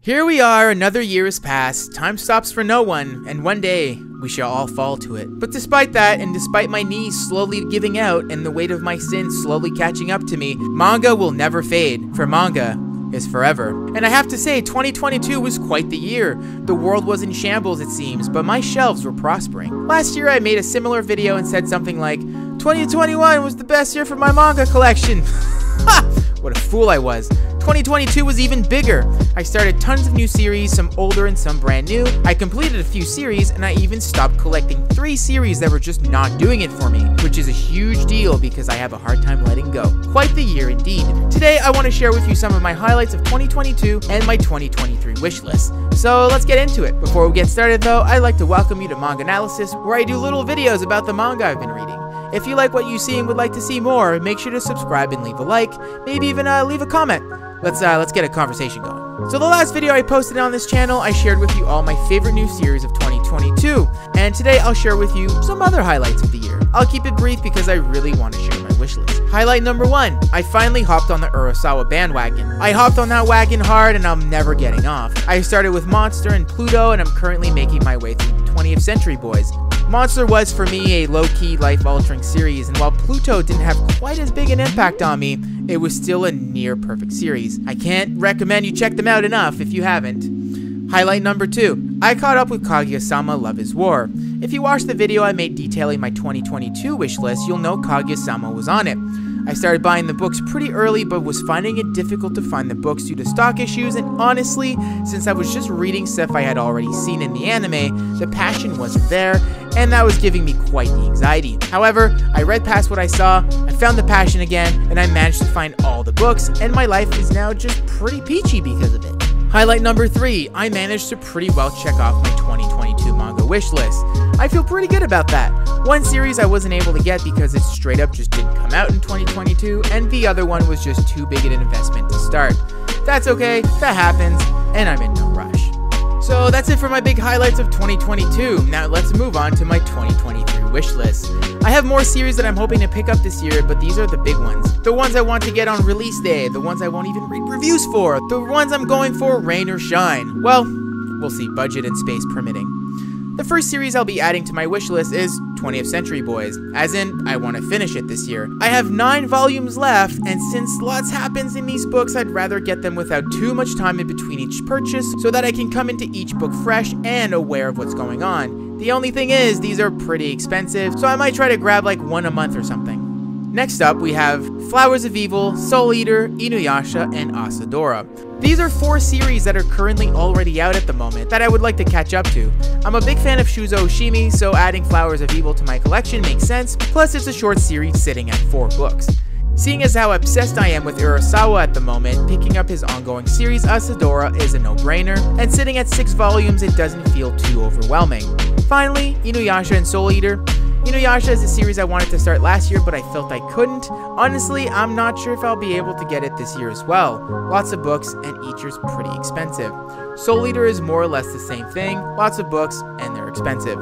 Here we are, another year has passed, time stops for no one, and one day, we shall all fall to it. But despite that, and despite my knees slowly giving out and the weight of my sins slowly catching up to me, manga will never fade, for manga is forever. And I have to say, 2022 was quite the year. The world was in shambles, it seems, but my shelves were prospering. Last year I made a similar video and said something like, 2021 was the best year for my manga collection. Ha! What a fool I was. 2022 was even bigger. I started tons of new series, some older and some brand new. I completed a few series, and I even stopped collecting 3 series that were just not doing it for me, which is a huge deal because I have a hard time letting go. Quite the year indeed. Today, I want to share with you some of my highlights of 2022 and my 2023 wish list. So let's get into it. Before we get started though, I'd like to welcome you to MangAnalysis, where I do little videos about the manga I've been reading. If you like what you see and would like to see more, make sure to subscribe and leave a like, maybe even leave a comment. Let's get a conversation going. So the last video I posted on this channel, I shared with you all my favorite new series of 2022, and today I'll share with you some other highlights of the year. I'll keep it brief because I really want to share my wish list. Highlight number 1, I finally hopped on the Urasawa bandwagon. I hopped on that wagon hard and I'm never getting off. I started with Monster and Pluto, and I'm currently making my way through 20th Century Boys. Monster was for me a low-key, life-altering series, and while Pluto didn't have quite as big an impact on me, it was still a near-perfect series. I can't recommend you check them out enough if you haven't. Highlight number 2, I caught up with Kaguya-sama Love is War. If you watched the video I made detailing my 2022 wish list, you'll know Kaguya-sama was on it. I started buying the books pretty early, but was finding it difficult to find the books due to stock issues, and honestly, since I was just reading stuff I had already seen in the anime, the passion wasn't there, and that was giving me quite the anxiety. However, I read past what I saw, I found the passion again, and I managed to find all the books, and my life is now just pretty peachy because of it. Highlight number 3, I managed to pretty well check off my 2022 manga wish list. I feel pretty good about that. One series I wasn't able to get because it straight up just didn't come out in 2022, and the other one was just too big an investment to start. That's okay, that happens, and I'm in no rush. So that's it for my big highlights of 2022. Now let's move on to my 2023 wish list. I have more series that I'm hoping to pick up this year, but these are the big ones. The ones I want to get on release day, the ones I won't even read reviews for, the ones I'm going for rain or shine. Well, we'll see, budget and space permitting. The first series I'll be adding to my wish list is 20th Century Boys, as in, I want to finish it this year. I have 9 volumes left, and since lots happens in these books, I'd rather get them without too much time in between each purchase, so that I can come into each book fresh and aware of what's going on. The only thing is, these are pretty expensive, so I might try to grab like one a month or something. Next up, we have Flowers of Evil, Soul Eater, Inuyasha, and Asadora. These are 4 series that are currently already out at the moment that I would like to catch up to. I'm a big fan of Shuzo Oshimi, so adding Flowers of Evil to my collection makes sense, plus it's a short series sitting at 4 books. Seeing as how obsessed I am with Urasawa at the moment, picking up his ongoing series Asadora is a no-brainer, and sitting at 6 volumes it doesn't feel too overwhelming. Finally, Inuyasha and Soul Eater. Inuyasha is a series I wanted to start last year, but I felt I couldn't. Honestly, I'm not sure if I'll be able to get it this year as well. Lots of books, and each is pretty expensive. Soul Eater is more or less the same thing, lots of books, and they're expensive.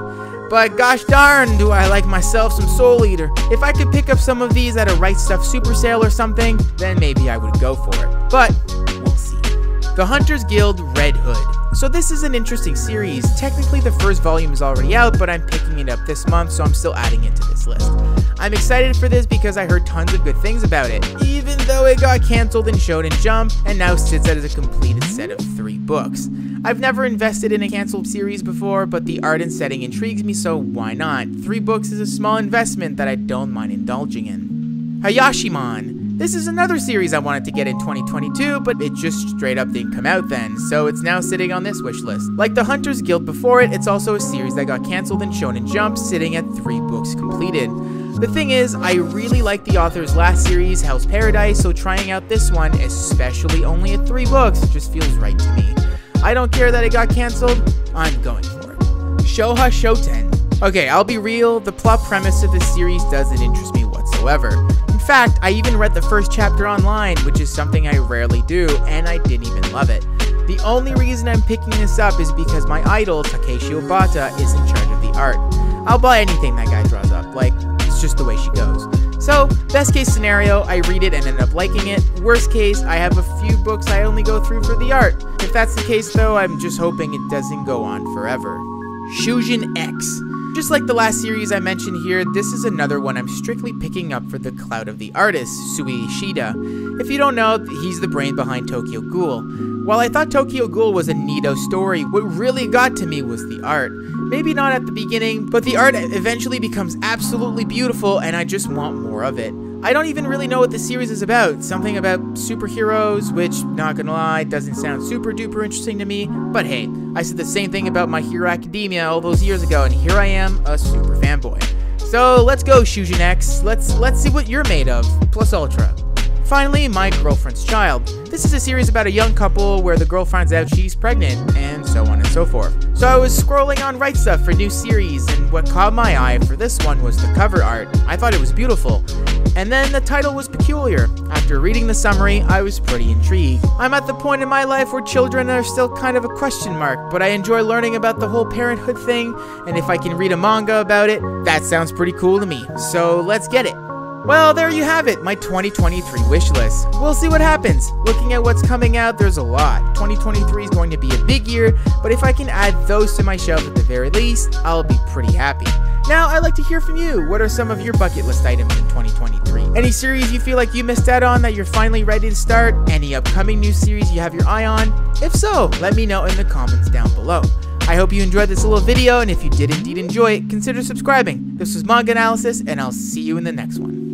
But gosh darn, do I like myself some Soul Eater. If I could pick up some of these at a Right Stuff super sale or something, then maybe I would go for it. But, we'll see. The Hunters Guild Red Hood. So this is an interesting series. Technically the first volume is already out, but I'm picking it up this month, so I'm still adding it to this list. I'm excited for this because I heard tons of good things about it, even though it got cancelled in Shonen Jump and now sits as a completed set of 3 books. I've never invested in a cancelled series before, but the art and setting intrigues me, so why not? 3 books is a small investment that I don't mind indulging in. Hayashimon. This is another series I wanted to get in 2022, but it just straight up didn't come out then, so it's now sitting on this wish list. Like the Hunters Guild before it, it's also a series that got cancelled in Shonen Jump, sitting at 3 books completed. The thing is, I really like the author's last series, Hell's Paradise, so trying out this one, especially only at 3 books, just feels right to me. I don't care that it got cancelled, I'm going for it. Her Shoten. Okay, I'll be real, the plot premise of this series doesn't interest me whatsoever. In fact, I even read the first chapter online, which is something I rarely do, and I didn't even love it. The only reason I'm picking this up is because my idol, Takeshi Obata, is in charge of the art. I'll buy anything that guy draws up, like, it's just the way she goes. So, best case scenario, I read it and end up liking it. Worst case, I have a few books I only go through for the art. If that's the case though, I'm just hoping it doesn't go on forever. Shogun X. Just like the last series I mentioned here, this is another one I'm strictly picking up for the clout of the artist, Sui Ishida. If you don't know, he's the brain behind Tokyo Ghoul. While I thought Tokyo Ghoul was a neato story, what really got to me was the art. Maybe not at the beginning, but the art eventually becomes absolutely beautiful and I just want more of it. I don't even really know what the series is about. Something about superheroes, which, not gonna lie, doesn't sound super duper interesting to me. But hey, I said the same thing about My Hero Academia all those years ago, and here I am, a super fanboy. So let's go, Shogun X. Let's see what you're made of, plus ultra. Finally, My Girlfriend's Child. This is a series about a young couple where the girl finds out she's pregnant, and so on and so forth. So I was scrolling on Right Stuff for new series, and what caught my eye for this one was the cover art. I thought it was beautiful. And then the title was peculiar. After reading the summary, I was pretty intrigued. I'm at the point in my life where children are still kind of a question mark, but I enjoy learning about the whole parenthood thing, and if I can read a manga about it, that sounds pretty cool to me. So let's get it. Well, there you have it, my 2023 wish list. We'll see what happens. Looking at what's coming out, there's a lot. 2023 is going to be a big year, but if I can add those to my shelf at the very least, I'll be pretty happy. Now, I'd like to hear from you. What are some of your bucket list items in 2023? Any series you feel like you missed out on that you're finally ready to start? Any upcoming new series you have your eye on? If so, let me know in the comments down below. I hope you enjoyed this little video, and if you did indeed enjoy it, consider subscribing. This was Manga Analysis, and I'll see you in the next one.